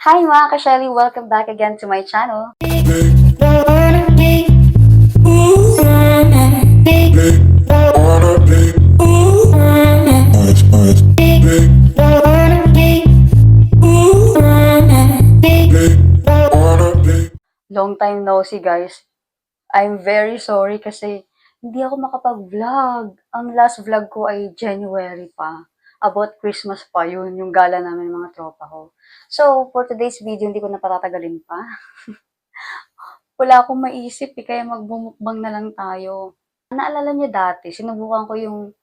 Hi mga ka-Shelly! Welcome back again to my channel. Long time no see guys. I'm very sorry kasi hindi ako makapag-vlog. Ang last vlog ko ay January pa. About Christmas pa yun, yung gala namin mga tropa ko. So, for today's video, hindi ko na patatagalin pa. Wala akong maisip kaya magbumukbang na lang tayo. Naalala niyo dati, sinubukan ko yung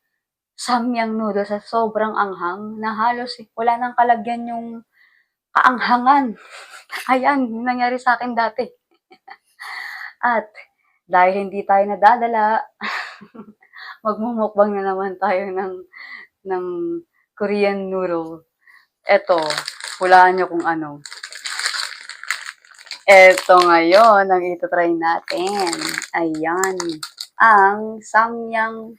samyang noodles sa sobrang anghang na halos wala nang kalagyan yung kaanghangan. Ayan, yung nangyari sa akin dati. At dahil hindi tayo nadadala, magmumukbang na naman tayo ng Korean noodle. Eto, hulaan nyo kung ano. Eto ngayon ang ito-try natin. Ayan. Ang samyang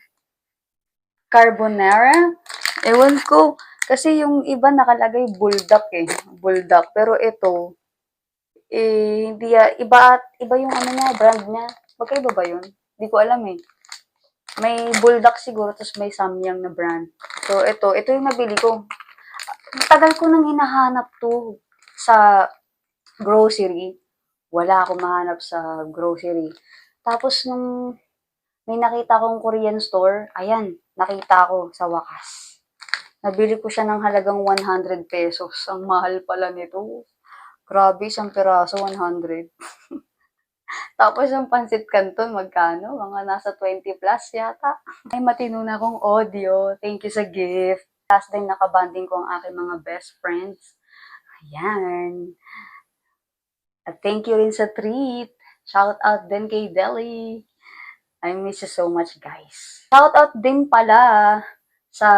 carbonara. Ewan ko. Kasi yung iba nakalagay buldak eh. Buldak. Pero ito, hindi iba yung ano niya, brand niya. Magkaiba ba yun? Hindi ko alam eh. May buldak siguro, tapos may samyang na brand. So, ito yung nabili ko. Tagal ko nang hinahanap to sa grocery. Wala akong mahanap sa grocery. Tapos, nung may nakita akong Korean store, ayan, nakita ko sa wakas. Nabili ko siya ng halagang 100 pesos. Ang mahal pala nito. Grabe, isang piraso, 100. Tapos yung pansit canton, magkano? Mga nasa 20 plus yata. Ay, matino na akong audio. Thank you sa gift. Last time nakabanding ko ang aking mga best friends. Ayan. At thank you rin sa treat. Shout out din kay Deli. I miss you so much, guys. Shout out din pala sa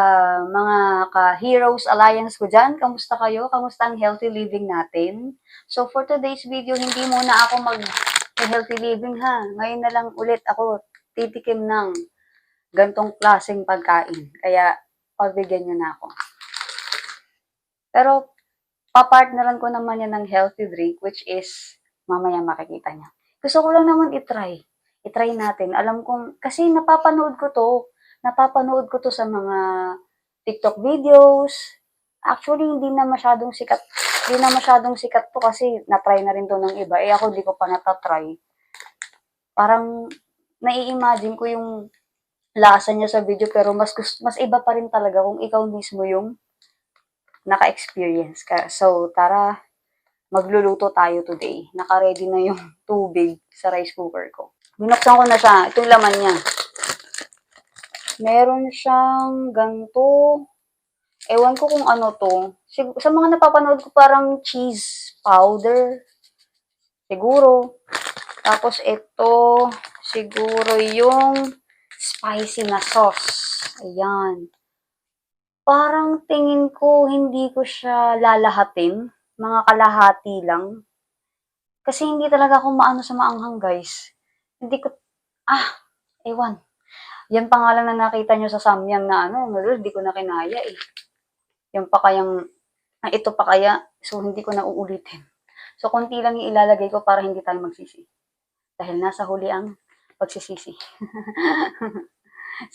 mga ka-Heroes Alliance ko dyan. Kamusta kayo? Kamusta ang healthy living natin? So, for today's video, hindi muna ako mag-healthy living ha. Ngayon na lang ulit ako titikim ng gantong klaseng pagkain. Kaya, pagbigyan nyo na ako. Pero, papartneran ko naman yan ng healthy drink, which is, mamaya makikita niya. Gusto ko lang naman itry. Itry natin. Alam kong, kasi napapanood ko to sa mga TikTok videos. Actually, hindi na masyadong sikat to kasi na-try na rin to ng iba. Ako di ko pa natatry. Parang, nai-imagine ko yung lasa niya sa video, pero mas iba pa rin talaga kung ikaw mismo yung naka-experience ka. So, tara, magluluto tayo today. Naka-ready na yung tubig sa rice cooker ko. Binuksan ko na siya. Itong laman niya. Meron siyang ganito. Ewan ko kung ano to. Sa mga napapanood ko parang cheese powder. Siguro. Tapos ito, siguro yung spicy na sauce. Ayan. Parang tingin ko hindi ko siya lalahatin. Mga kalahati lang. Kasi hindi talaga ako maano sa maanghang, guys. Hindi ko, ewan. Yan pa nga lang na nakita nyo sa samyang na hindi ko na kinaya eh. Yung pa kayang, ito pa kaya, so hindi ko na uulitin. So, konti lang yung ilalagay ko para hindi tayo magsisi. Dahil nasa huli ang pagsisisi.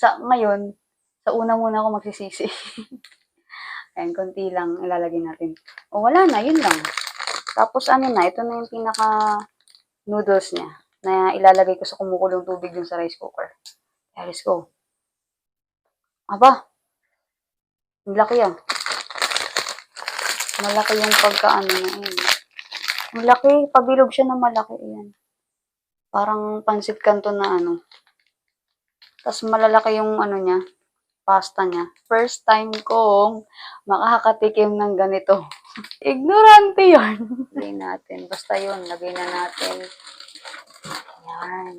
Ngayon, sa una muna ako magsisisi. Ayan, konti lang ilalagay natin. O, wala na, yun lang. Tapos, ito na yung pinaka noodles niya na ilalagay ko sa kumukulong tubig dun sa rice cooker. Kaya, let's go. Aba, ang laki ah. Malaki yung pagkaano na yun. Malaki, pabilog siya na malaki. Ayan. Parang pansit canton na Tapos malalaki yung niya, pasta niya. First time kong makakatikim ng ganito. Ignorante yun. Lagay natin. Basta yun, lagay na natin. Ayan.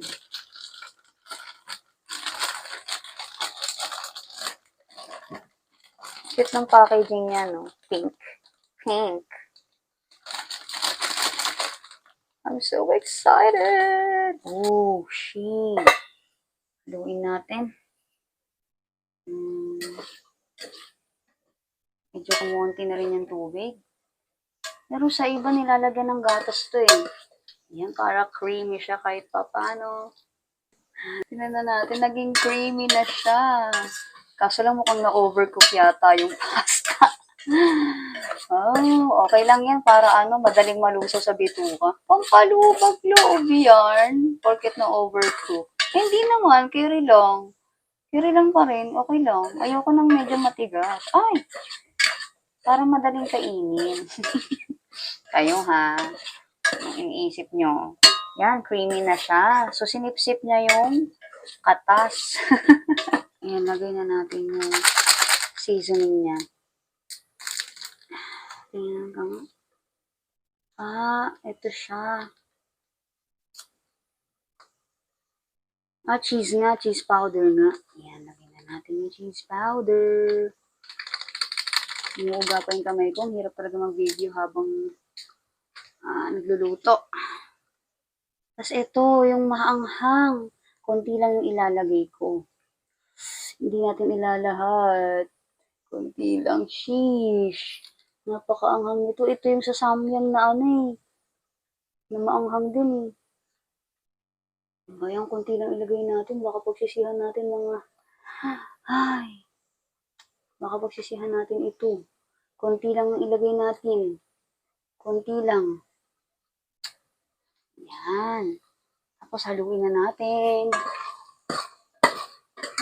Cute ng packaging niya, no? Pink. Pink. I'm so excited! Oh, shit! Haluin natin. Medyo kumunti na rin yung tubig. Pero sa iba nilalagyan ng gatas to eh. Yan, para creamy siya kahit papano. Tingnan na natin, naging creamy na siya. Kaso lang mukhang na-overcook yata yung pasta. Oh, okay lang yan para madaling maluso sa bituka. Pampalubag loob yan. Porket na-overcook. Eh, hindi naman, carry lang. Carry lang pa rin, okay lang. Ayoko nang medyo matigas. Ay, para madaling kainin. Kayo ha, ang iniisip nyo. Yan, creamy na siya. So, sinipsip niya yung katas. Ayan, lagay na natin yung seasoning niya. Tingnan ka nga. Ito siya. Cheese nga, cheese powder nga. Ayan, lagay na natin yung cheese powder. Umuuga pa yung kamay ko. Hirap talaga mag-video habang nagluluto. Tapos ito, yung maanghang. Konti lang yung ilalagay ko. Hindi natin ilalahat. Konti lang. Sheesh. Napakaanghang nito. Ito yung sa samyang na na maanghang din eh. Bayang konti lang ilagay natin. Baka pagsisihan natin baka pagsisihan natin ito. Konti lang ilagay natin. Konti lang. Yan. Tapos haluin na natin.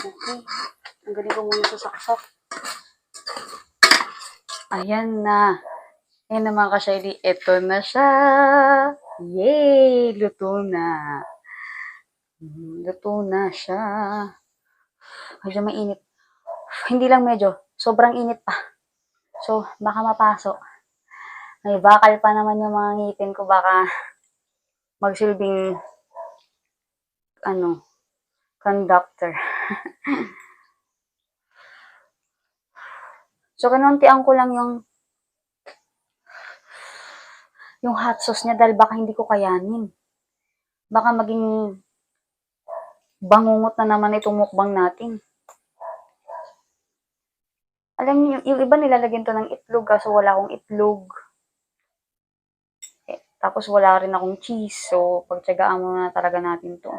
Okay. Tanggalin ko muna sa saksak. Ayan na. Ayan naman ka-Shelly. Ito na siya. Yay! Luto na. Luto na siya. Medyo mainit. Hindi lang medyo. Sobrang init pa. So, baka mapasok. May bakal pa naman yung mga ngipin ko. Baka magsilbing conductor. So, kinuntian ko lang yung hot sauce niya dahil baka hindi ko kayanin. Baka maging bangungot na naman itong mukbang natin. Alam niyo, yung iba nilalagyan to ng itlog kaso wala akong itlog. Tapos wala rin akong cheese. So, pagtsagaan muna talaga natin to.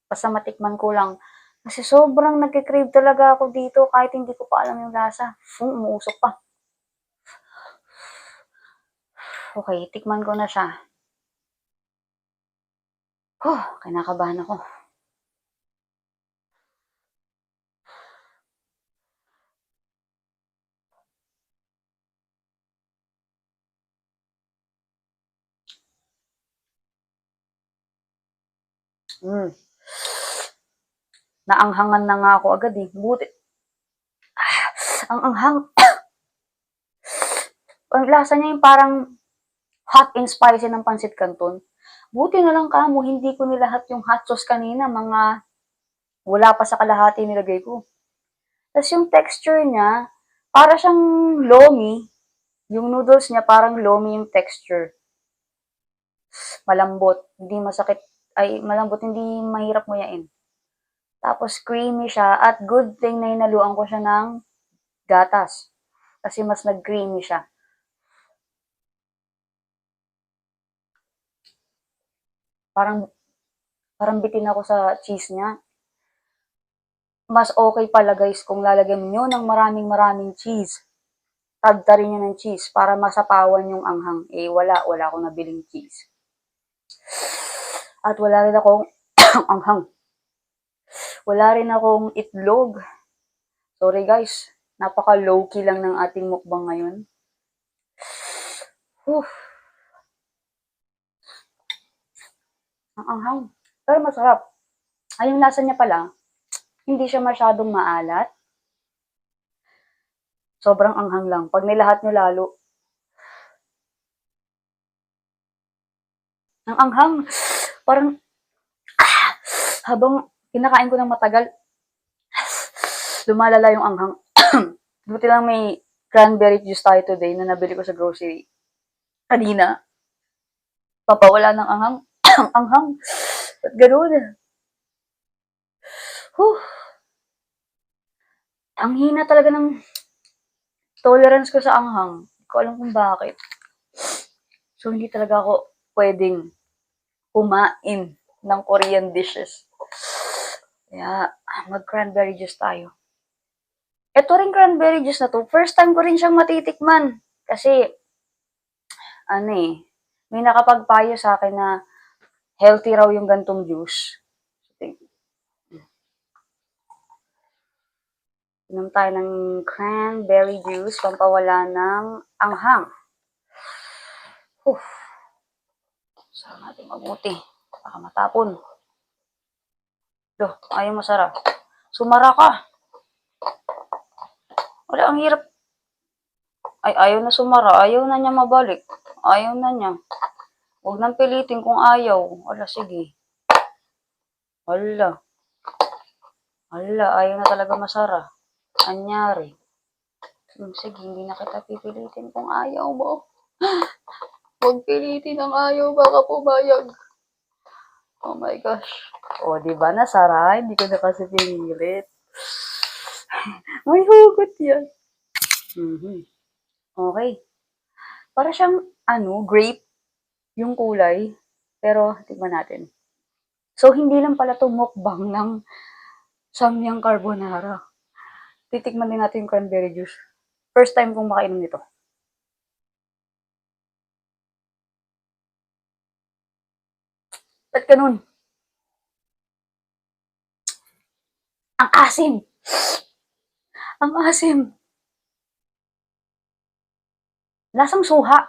Basta matikman ko lang. Kasi sobrang nagkikrave talaga ako dito kahit hindi ko pa alam yung lasa. Umuusok pa. Okay, tikman ko na siya. Kinakabahan ako. Naanghangan na nga ako agad eh. Buti. Ang anghang. Ang lasa niya yung parang hot and spicy ng pansit canton. Buti na lang kamo, hindi ko nilahat yung hot sauce kanina. Wala pa sa kalahati nilagay ko. Tapos yung texture niya, para siyang lomi. Yung noodles niya parang lomi yung texture. Malambot, hindi masakit. Malambot, hindi mahirap nguyain. Tapos creamy siya at good thing na hinaluan ko siya ng gatas. Kasi mas nag-creamy siya. Parang bitin ako sa cheese niya. Mas okay pala guys kung lalagyan niyo ng maraming cheese. Tagta rin niyo ng cheese para masapawan yung anghang. Wala akong nabiling cheese. At wala rin akong anghang. Wala rin akong itlog. Sorry guys, napaka low-key lang ng ating mukbang ngayon. Ang anghang. Pero masarap. Yung lasa niya pala, hindi siya masyadong maalat. Sobrang anghang lang. Pag nilahat nyo lalo. Ang anghang. Parang, habang kinakain ko ng matagal, lumalala yung anghang. Buti lang may cranberry juice tayo today na nabili ko sa grocery. Kanina. Papawala ng anghang. Anghang. Ba't gano'n? Ang hina talaga ng tolerance ko sa anghang. Hindi ko alam kung bakit. So, hindi talaga ako pwedeng kumain ng Korean dishes. Kaya, mag-cranberry juice tayo. Ito rin cranberry juice na to, first time ko rin siyang matitikman. Kasi, may nakapagpayo sa akin na healthy raw yung gantong juice. Inom tayo ng cranberry juice, pampawala ng anghang. Saan natin mabuti? Baka matapon. Ayaw masara. Sumara ka. Wala, ang hirap. Ayaw na sumara. Ayaw na niya mabalik. Ayaw na niya. Huwag nang pilitin kung ayaw. Wala, sige. Wala, ayaw na talaga masara. Anyari. Sige, hindi na kita pipilitin kung ayaw mo. Huwag pilitin ang ayaw, baka pumayag. Oh my gosh. O, diba nasara? Hindi ko na kasi pinilit. May hugot yan. Okay. Para siyang, grape yung kulay. Pero, tignan natin. So, hindi lang pala ito mukbang ng samyang carbonara. Titikman din natin yung cranberry juice. First time kong makainom nito. Ba't ganun? Ang asim! Ang asim! Lasang suha.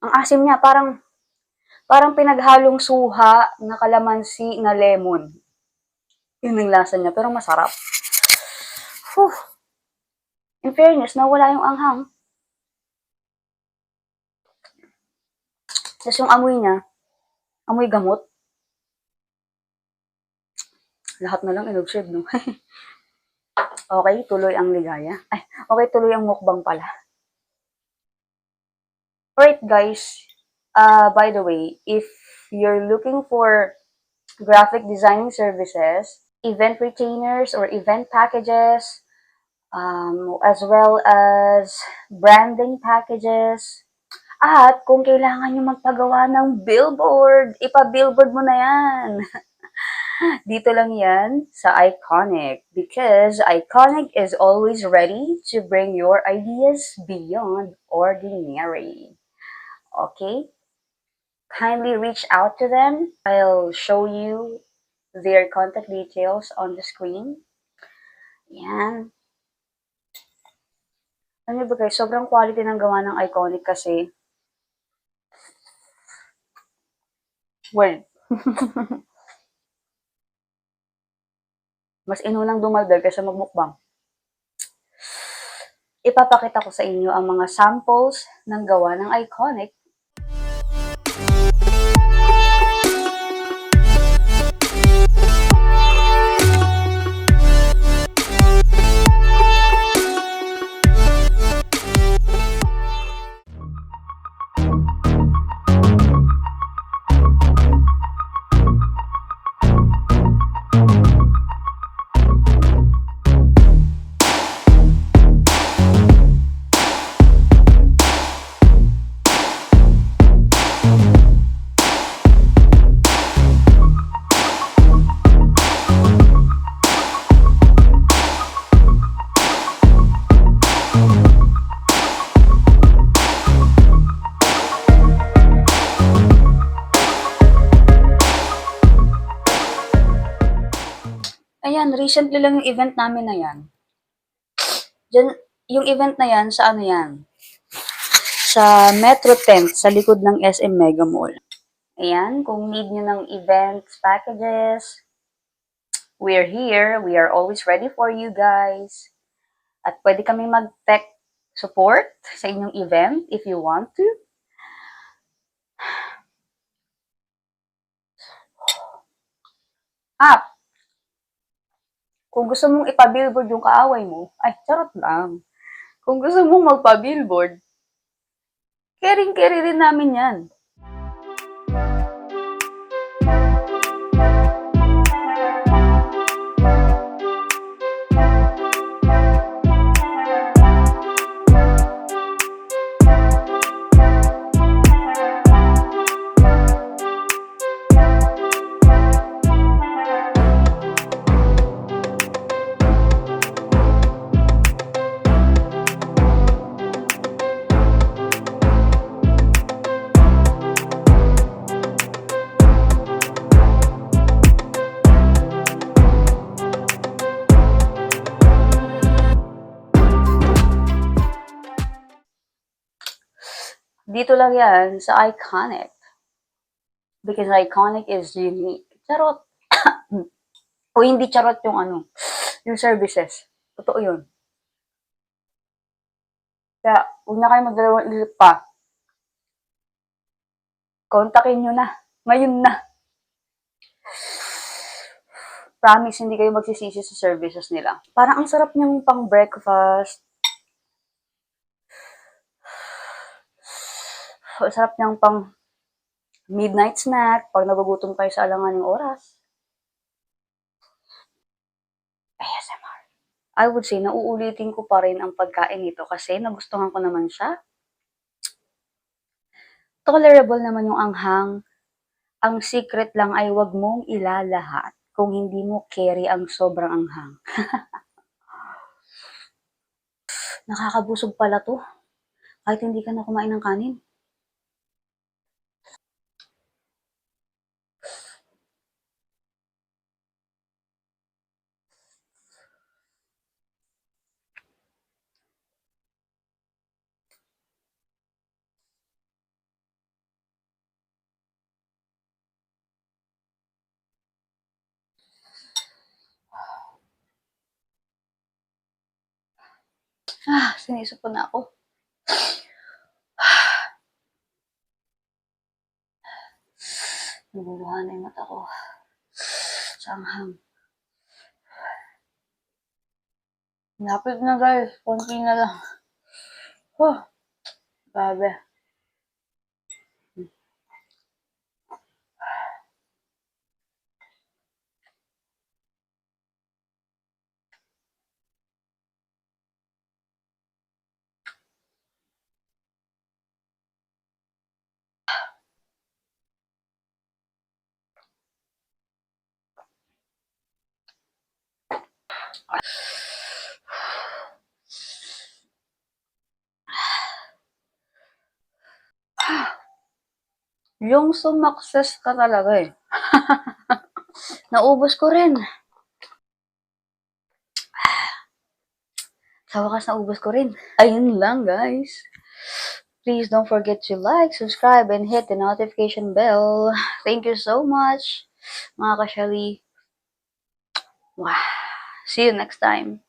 Ang asim niya, parang pinaghalong suha na kalamansi na lemon. Yun ang lasa niya, pero masarap. In fairness, nawala yung anghang. Tapos yung amoy niya, amoy gamot. Lahat na lang inobserve, no? Okay, tuloy ang ligaya. Okay, tuloy ang mukbang pala. Alright, guys. By the way, if you're looking for graphic designing services, event retainers or event packages, as well as branding packages, at kung kailangan nyo magpagawa ng billboard, ipa-billboard mo na yan. Dito lang yan sa Iconic, because Iconic is always ready to bring your ideas beyond ordinary. Okay? Kindly reach out to them. I'll show you their contact details on the screen. Yan. Ano ba guys, sobrang quality ng gawa ng Iconic kasi. Well, mas inulang dumaldal kaysa magmukbang. Ipapakita ko sa inyo ang mga samples ng gawa ng Iconic. Ayan, recently lang yung event namin na yan. Diyan, yung event na yan, sa ano yan? Sa Metro Tent, sa likod ng SM Mega Mall. Ayan, kung need nyo ng events, packages, we're here. We are always ready for you guys. At pwede kami mag-tech support sa inyong event if you want to. Kung gusto mong ipa-billboard yung kaaway mo, charot lang. Kung gusto mong magpa-billboard, caring-carry rin namin yan. Dito lang yan sa Iconic. Because Iconic is unique. Charot. O hindi charot yung ano, yung services. Totoo yun. Kaya, huwag na kayo magdalawang isip pa. Kontakin nyo na. Ngayon na. Promise, hindi kayo magsisisi sa services nila. Parang ang sarap niyang pang breakfast. Ang sarap niyang pang midnight snack pag nagugutom kayo sa alanganing oras. ASMR. I would say, nauulitin ko pa rin ang pagkain nito kasi nagustuhan ko naman siya. Tolerable naman yung anghang. Ang secret lang ay wag mong ilalahat kung hindi mo carry ang sobrang anghang. Nakakabusog pala to. Kahit hindi ka na kumain ng kanin. Sinisip ko na ako. Nabuluhan na yung mata ko. Sa anghang. Lapit na guys. Konti na lang. Grabe. Yung sumakses ka talaga eh. Naubos ko rin. Sa wakas naubos ko rin. Ayun lang guys. Please don't forget to like, subscribe, and hit the notification bell. Thank you so much, mga kasyali. Wow. See you next time.